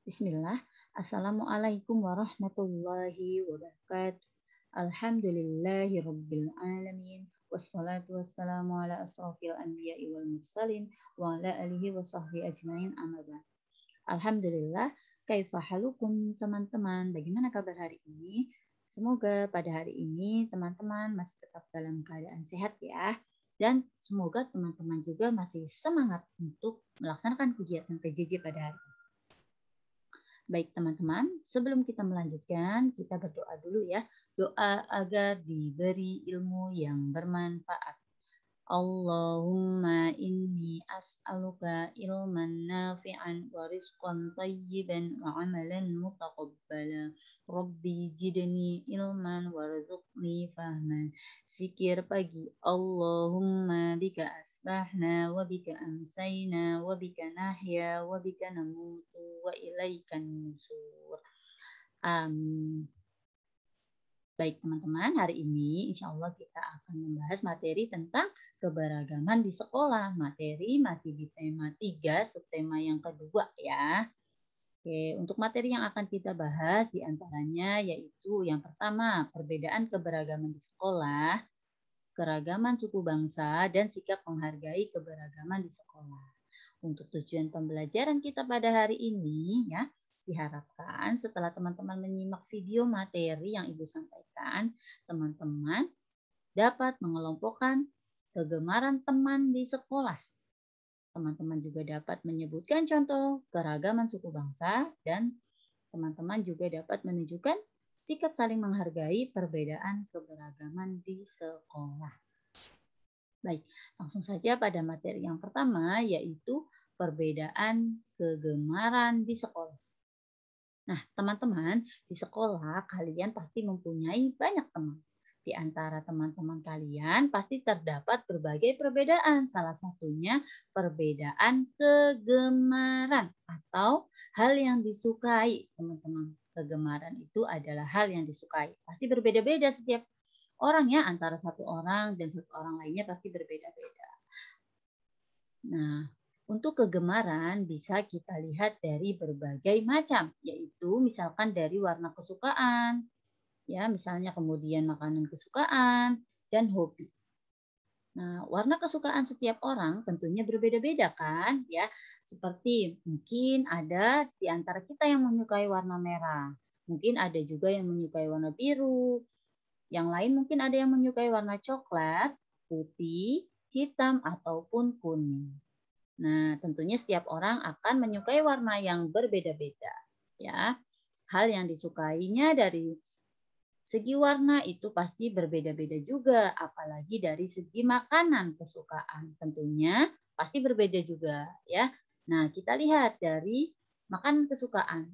Bismillah. Assalamualaikum warahmatullahi wabarakatuh. Alhamdulillahi rabbil alamin. Wassalatu wassalamu ala asrafil anbiya'i wal mursalin wa ala alihi wa sahbihi ajma'in amma ba'd. Alhamdulillah, kaifa halukum teman-teman? Bagaimana kabar hari ini? Semoga pada hari ini teman-teman masih tetap dalam keadaan sehat ya. Dan semoga teman-teman juga masih semangat untuk melaksanakan kegiatan PJJ pada hari ini. Baik teman-teman, sebelum kita melanjutkan, kita berdoa dulu ya. Doa agar diberi ilmu yang bermanfaat. Allahumma inni as'aluka ilman nafi'an wa rizqan tayyiban wa amalan mutaqabbala. Rabbi jidni ilman warzuqni fahman. Zikir pagi. Allahumma bika asbahna wa bika amsayna wa bika nahya wa bika namutu wa ilaikan nusur. Amin. Baik teman-teman, hari ini insya Allah kita akan membahas materi tentang keberagaman di sekolah. Materi masih di tema 3, subtema yang kedua ya. Oke, untuk materi yang akan kita bahas diantaranya yaitu yang pertama, perbedaan keberagaman di sekolah, keragaman suku bangsa, dan sikap menghargai keberagaman di sekolah. Untuk tujuan pembelajaran kita pada hari ini ya, diharapkan setelah teman-teman menyimak video materi yang Ibu sampaikan, teman-teman dapat mengelompokkan kegemaran teman di sekolah. Teman-teman juga dapat menyebutkan contoh keragaman suku bangsa dan teman-teman juga dapat menunjukkan sikap saling menghargai perbedaan keberagaman di sekolah. Baik, langsung saja pada materi yang pertama yaitu perbedaan kegemaran di sekolah. Nah, teman-teman, di sekolah kalian pasti mempunyai banyak teman. Di antara teman-teman kalian pasti terdapat berbagai perbedaan. Salah satunya perbedaan kegemaran atau hal yang disukai, teman-teman. Kegemaran itu adalah hal yang disukai. Pasti berbeda-beda setiap orang ya, antara satu orang dan satu orang lainnya pasti berbeda-beda. Nah, untuk kegemaran bisa kita lihat dari berbagai macam, yaitu misalkan dari warna kesukaan, ya misalnya kemudian makanan kesukaan dan hobi. Nah, warna kesukaan setiap orang tentunya berbeda-beda kan, ya. Seperti mungkin ada di antara kita yang menyukai warna merah, mungkin ada juga yang menyukai warna biru, yang lain mungkin ada yang menyukai warna coklat, putih, hitam ataupun kuning. Nah, tentunya setiap orang akan menyukai warna yang berbeda-beda, ya. Hal yang disukainya dari segi warna itu pasti berbeda-beda juga, apalagi dari segi makanan kesukaan. Tentunya pasti berbeda juga, ya. Nah, kita lihat dari makanan kesukaan.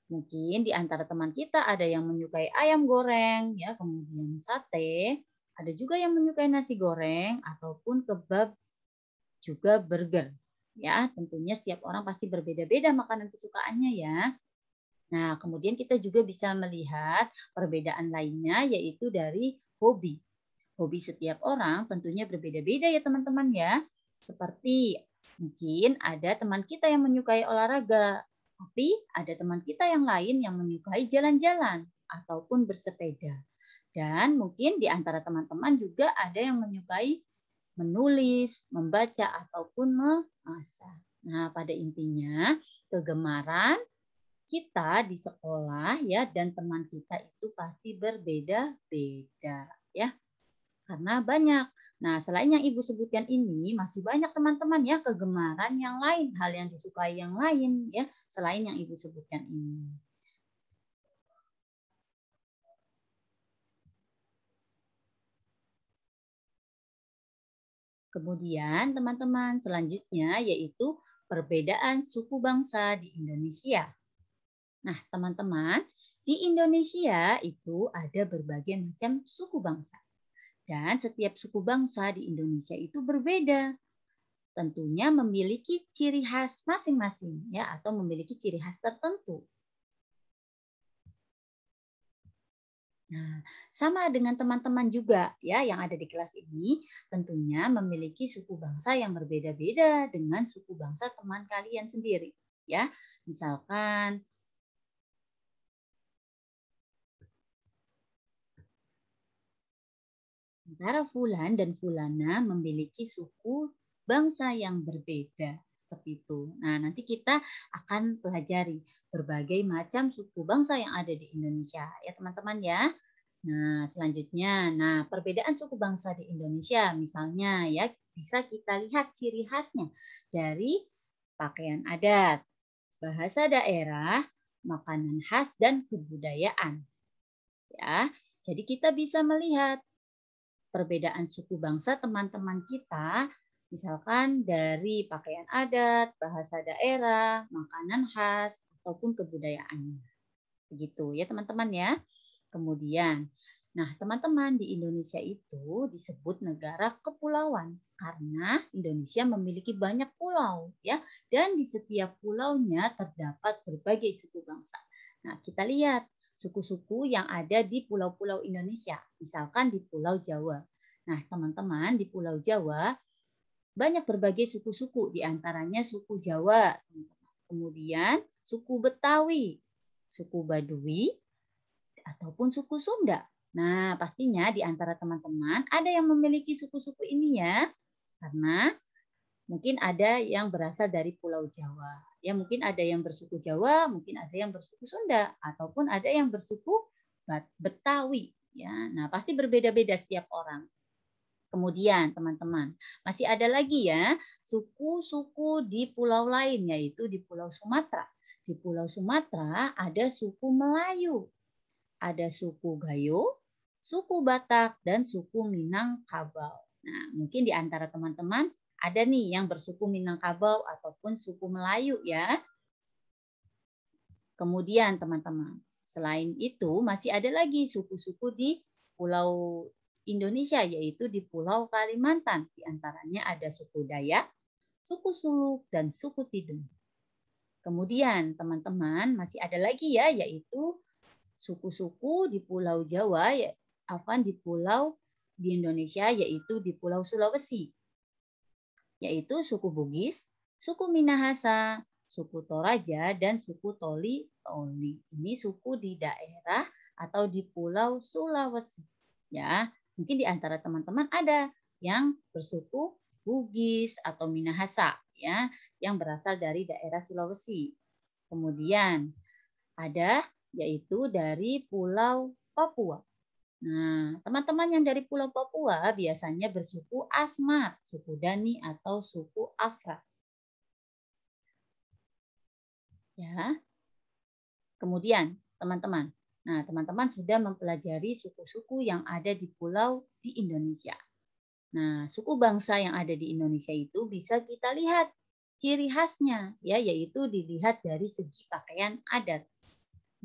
Mungkin di antara teman kita ada yang menyukai ayam goreng, ya, kemudian sate, ada juga yang menyukai nasi goreng ataupun kebab juga burger. Ya, tentunya setiap orang pasti berbeda-beda makanan kesukaannya ya. Nah, kemudian kita juga bisa melihat perbedaan lainnya yaitu dari hobi. Hobi setiap orang tentunya berbeda-beda ya teman-teman ya. Seperti mungkin ada teman kita yang menyukai olahraga, tapi ada teman kita yang lain yang menyukai jalan-jalan ataupun bersepeda. Dan mungkin di antara teman-teman juga ada yang menyukai menulis, membaca, ataupun memasak. Nah, pada intinya kegemaran kita di sekolah ya dan teman kita itu pasti berbeda-beda ya. Karena banyak. Nah, selain yang Ibu sebutkan ini, masih banyak teman-teman ya kegemaran yang lain, hal yang disukai yang lain ya, selain yang Ibu sebutkan ini. Kemudian teman-teman selanjutnya yaitu perbedaan suku bangsa di Indonesia. Nah teman-teman, di Indonesia itu ada berbagai macam suku bangsa. Dan setiap suku bangsa di Indonesia itu berbeda. Tentunya memiliki ciri khas masing-masing ya atau memiliki ciri khas tertentu. Nah, sama dengan teman-teman juga ya yang ada di kelas ini tentunya memiliki suku bangsa yang berbeda-beda dengan suku bangsa teman kalian sendiri ya. Misalkan Antara fulan dan fulana memiliki suku bangsa yang berbeda. Seperti itu. Nah, nanti kita akan pelajari berbagai macam suku bangsa yang ada di Indonesia. Ya, teman-teman ya. Nah, selanjutnya, perbedaan suku bangsa di Indonesia, misalnya ya, bisa kita lihat ciri khasnya dari pakaian adat, bahasa daerah, makanan khas, dan kebudayaan. Ya, jadi kita bisa melihat perbedaan suku bangsa teman-teman kita, misalkan dari pakaian adat, bahasa daerah, makanan khas, ataupun kebudayaannya. Begitu ya teman-teman ya. Kemudian, nah teman-teman di Indonesia itu disebut negara kepulauan karena Indonesia memiliki banyak pulau ya, dan di setiap pulaunya terdapat berbagai suku bangsa. Nah, kita lihat suku-suku yang ada di pulau-pulau Indonesia, misalkan di Pulau Jawa. Nah, teman-teman di Pulau Jawa banyak berbagai suku-suku, di antaranya suku Jawa, kemudian suku Betawi, suku Baduy, ataupun suku Sunda. Nah, pastinya di antara teman-teman ada yang memiliki suku-suku ini ya, karena mungkin ada yang berasal dari Pulau Jawa. Ya, mungkin ada yang bersuku Jawa, mungkin ada yang bersuku Sunda, ataupun ada yang bersuku Betawi. Ya, nah pasti berbeda-beda setiap orang. Kemudian teman-teman, masih ada lagi ya suku-suku di pulau lain, yaitu di Pulau Sumatera. Di Pulau Sumatera ada suku Melayu, ada suku Gayo, suku Batak, dan suku Minangkabau. Nah, mungkin di antara teman-teman ada nih yang bersuku Minangkabau ataupun suku Melayu ya. Kemudian teman-teman, selain itu masih ada lagi suku-suku di Pulau Indonesia, yaitu di Pulau Kalimantan. Di antaranya ada suku Dayak, suku Suluk, dan suku Tidung. Kemudian teman-teman masih ada lagi ya, yaitu suku-suku di Pulau Jawa, di Pulau di Indonesia, yaitu di Pulau Sulawesi, yaitu suku Bugis, suku Minahasa, suku Toraja, dan suku Toli-Toli. Ini suku di daerah atau di Pulau Sulawesi. Ya, mungkin di antara teman-teman ada yang bersuku Bugis atau Minahasa, ya, yang berasal dari daerah Sulawesi. Kemudian ada yaitu dari Pulau Papua. Nah, teman-teman yang dari Pulau Papua biasanya bersuku Asmat, suku Dani, atau suku Afra. Ya. Kemudian, teman-teman. Nah, teman-teman sudah mempelajari suku-suku yang ada di pulau di Indonesia. Nah, suku bangsa yang ada di Indonesia itu bisa kita lihat ciri khasnya, ya, yaitu dilihat dari segi pakaian adat.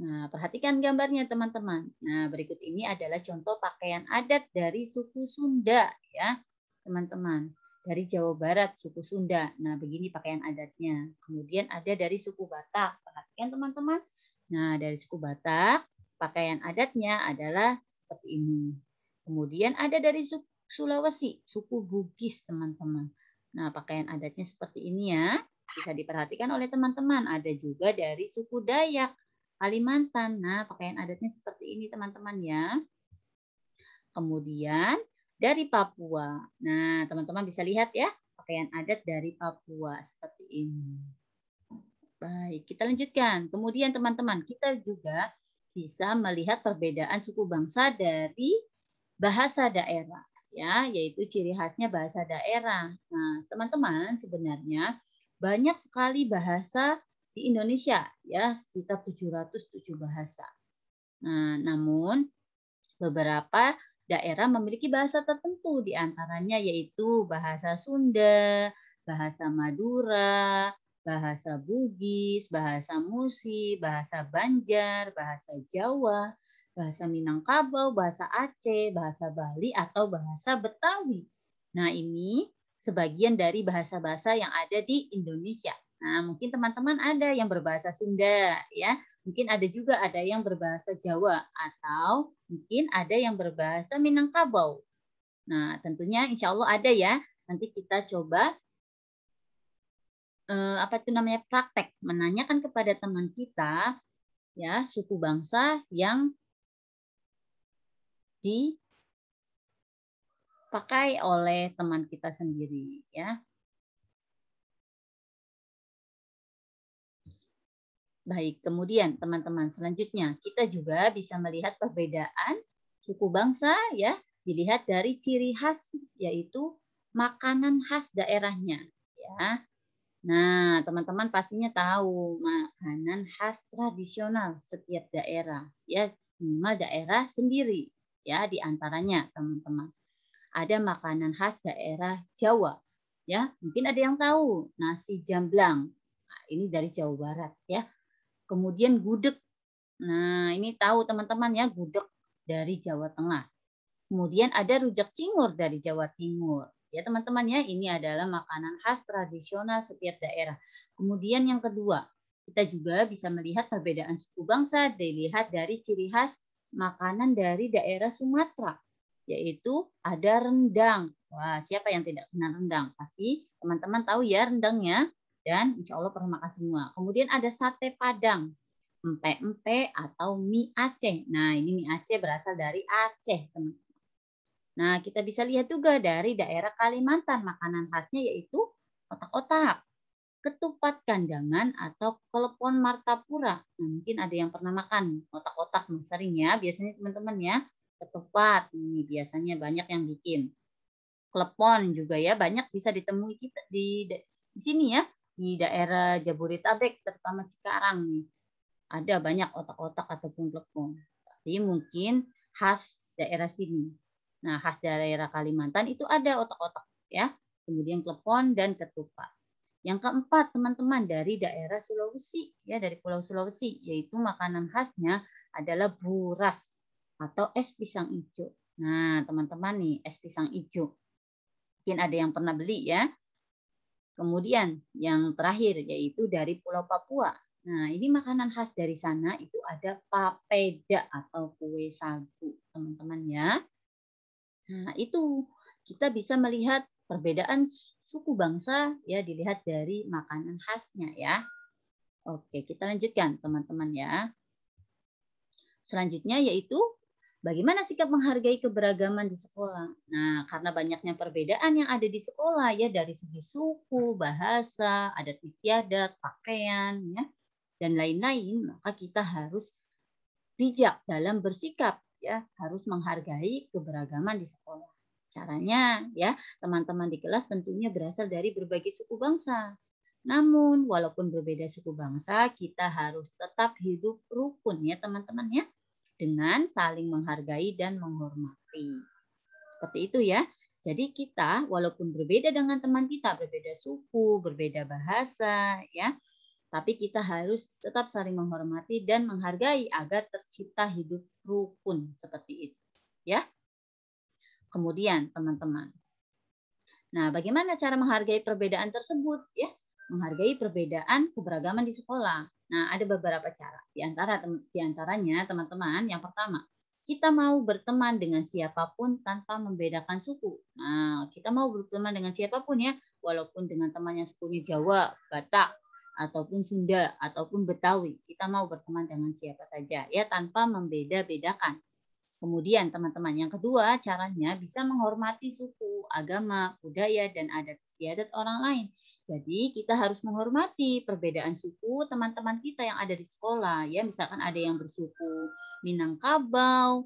Nah, perhatikan gambarnya teman-teman. Nah, berikut ini adalah contoh pakaian adat dari suku Sunda ya, teman-teman. Dari Jawa Barat, suku Sunda. Nah, begini pakaian adatnya. Kemudian ada dari suku Batak. Perhatikan teman-teman. Nah, dari suku Batak, pakaian adatnya adalah seperti ini. Kemudian ada dari suku Sulawesi, suku Bugis, teman-teman. Nah, pakaian adatnya seperti ini ya. Bisa diperhatikan oleh teman-teman. Ada juga dari suku Dayak, Kalimantan. Nah, pakaian adatnya seperti ini teman-teman ya. Kemudian dari Papua. Nah, teman-teman bisa lihat ya, pakaian adat dari Papua seperti ini. Baik, kita lanjutkan. Kemudian teman-teman, kita juga bisa melihat perbedaan suku bangsa dari bahasa daerah ya, yaitu ciri khasnya bahasa daerah. Nah, teman-teman sebenarnya banyak sekali bahasa di Indonesia ya, sekitar 707 bahasa. Nah, namun beberapa daerah memiliki bahasa tertentu di antaranya yaitu bahasa Sunda, bahasa Madura, bahasa Bugis, bahasa Musi, bahasa Banjar, bahasa Jawa, bahasa Minangkabau, bahasa Aceh, bahasa Bali, atau bahasa Betawi. Nah, ini sebagian dari bahasa-bahasa yang ada di Indonesia. Nah, mungkin teman-teman ada yang berbahasa Sunda, ya. Mungkin ada juga ada yang berbahasa Jawa atau mungkin ada yang berbahasa Minangkabau. Nah, tentunya insya Allah ada ya. Nanti kita coba apa itu namanya praktek, menanyakan kepada teman kita ya suku bangsa yang di pakai oleh teman kita sendiri ya. Baik, kemudian teman-teman selanjutnya kita juga bisa melihat perbedaan suku bangsa ya, dilihat dari ciri khas yaitu makanan khas daerahnya ya. Nah, teman-teman pastinya tahu makanan khas tradisional setiap daerah ya, minimal daerah sendiri ya, di antaranya teman-teman. Ada makanan khas daerah Jawa ya. Mungkin ada yang tahu nasi jamblang. Nah, ini dari Jawa Barat ya. Kemudian gudeg. Nah, ini tahu teman-teman ya, gudeg dari Jawa Tengah. Kemudian ada rujak cingur dari Jawa Timur. Ya teman-teman ya, ini adalah makanan khas tradisional setiap daerah. Kemudian yang kedua, kita juga bisa melihat perbedaan suku bangsa dilihat dari ciri khas makanan dari daerah Sumatera, yaitu ada rendang. Wah, siapa yang tidak kenal rendang? Pasti teman-teman tahu ya rendangnya, dan insya Allah pernah makan semua. Kemudian ada sate Padang, empek-empek atau mie Aceh. Nah, ini mie Aceh berasal dari Aceh, teman. Nah, kita bisa lihat juga dari daerah Kalimantan, makanan khasnya yaitu otak-otak, ketupat kandangan atau klepon martapura. Nah, mungkin ada yang pernah makan otak-otak, sering ya, biasanya teman-teman ya, ketupat ini biasanya banyak yang bikin. Klepon juga ya, banyak bisa ditemui kita di sini ya, di daerah Jabodetabek, terutama Cikarang nih. Ada banyak otak-otak ataupun klepon. Tapi mungkin khas daerah sini. Nah, khas daerah Kalimantan itu ada otak-otak ya. Kemudian klepon dan ketupat. Yang keempat, teman-teman dari daerah Sulawesi ya, dari Pulau Sulawesi, yaitu makanan khasnya adalah buras atau es pisang hijau. Nah, teman-teman nih, es pisang hijau. Mungkin ada yang pernah beli ya. Kemudian yang terakhir yaitu dari Pulau Papua. Nah, ini makanan khas dari sana itu ada papeda atau kue sagu, teman-teman ya. Nah, itu kita bisa melihat perbedaan suku bangsa ya dilihat dari makanan khasnya ya. Oke, kita lanjutkan teman-teman ya. Selanjutnya yaitu bagaimana sikap menghargai keberagaman di sekolah. Nah, karena banyaknya perbedaan yang ada di sekolah ya dari segi suku, bahasa, adat istiadat, pakaian ya dan lain-lain, maka kita harus bijak dalam bersikap ya, harus menghargai keberagaman di sekolah. Caranya ya, teman-teman di kelas tentunya berasal dari berbagai suku bangsa. Namun, walaupun berbeda suku bangsa, kita harus tetap hidup rukun ya teman-teman ya, dengan saling menghargai dan menghormati. Seperti itu ya. Jadi kita walaupun berbeda dengan teman kita, berbeda suku, berbeda bahasa ya, tapi kita harus tetap saling menghormati dan menghargai agar tercipta hidup rukun seperti itu. Ya. Kemudian teman-teman. Nah, bagaimana cara menghargai perbedaan tersebut ya? Menghargai perbedaan keberagaman di sekolah. Nah, ada beberapa cara. Di antaranya teman-teman, yang pertama, kita mau berteman dengan siapapun tanpa membedakan suku. Nah, kita mau berteman dengan siapapun ya, walaupun dengan teman yang sukunya Jawa, Batak, ataupun Sunda, ataupun Betawi. Kita mau berteman dengan siapa saja ya, tanpa membeda-bedakan. Kemudian teman-teman yang kedua caranya bisa menghormati suku, agama, budaya, dan adat istiadat orang lain. Jadi kita harus menghormati perbedaan suku teman-teman kita yang ada di sekolah. Ya, misalkan ada yang bersuku Minangkabau,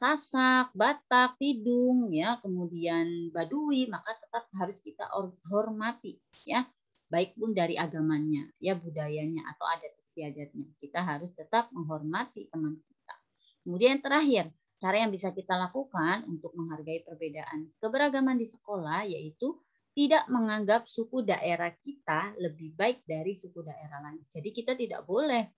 Sasak, Batak, Tidung, ya, kemudian Baduy, maka tetap harus kita hormati, ya, baik pun dari agamanya, ya, budayanya atau adat istiadatnya. Kita harus tetap menghormati teman kita. Kemudian terakhir, cara yang bisa kita lakukan untuk menghargai perbedaan keberagaman di sekolah yaitu tidak menganggap suku daerah kita lebih baik dari suku daerah lain. Jadi kita tidak boleh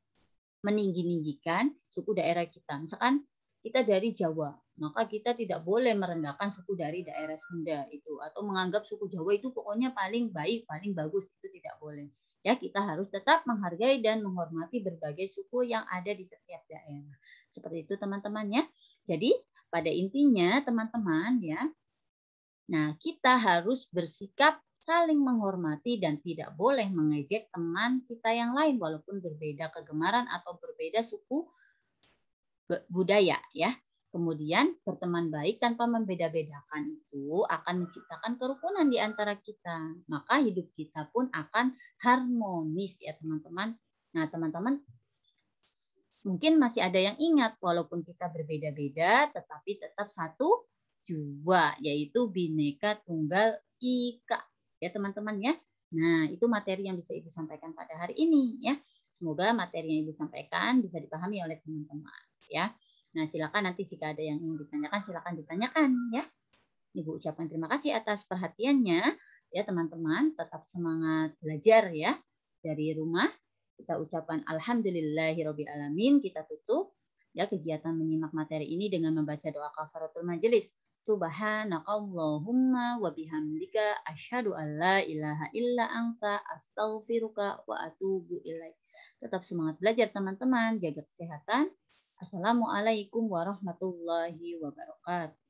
meninggi-ninggikan suku daerah kita. Misalkan kita dari Jawa, maka kita tidak boleh merendahkan suku dari daerah Sunda itu atau menganggap suku Jawa itu pokoknya paling baik, paling bagus, itu tidak boleh. Ya, kita harus tetap menghargai dan menghormati berbagai suku yang ada di setiap daerah. Seperti itu teman-teman ya. Jadi pada intinya teman-teman ya, nah kita harus bersikap saling menghormati dan tidak boleh mengejek teman kita yang lain walaupun berbeda kegemaran atau berbeda suku budaya ya. Kemudian berteman baik tanpa membeda-bedakan itu akan menciptakan kerukunan di antara kita. Maka hidup kita pun akan harmonis ya teman-teman. Nah teman-teman mungkin masih ada yang ingat walaupun kita berbeda-beda tetapi tetap satu jua yaitu Bhinneka Tunggal Ika ya teman-teman ya. Nah itu materi yang bisa Ibu sampaikan pada hari ini ya. Semoga materi yang Ibu sampaikan bisa dipahami oleh teman-teman ya. Nah, silakan nanti jika ada yang ingin ditanyakan, silakan ditanyakan ya. Ibu ucapkan terima kasih atas perhatiannya. Ya, teman-teman, tetap semangat belajar ya. Dari rumah, kita ucapkan alhamdulillahirobbilalamin. Kita tutup ya kegiatan menyimak materi ini dengan membaca doa kafaratul majelis. Subhanakallahumma wa bihamdika asyhadu an la ilaha illa anta astaghfiruka wa atubu ilaik. Tetap semangat belajar teman-teman, jaga kesehatan. Assalamualaikum warahmatullahi wabarakatuh.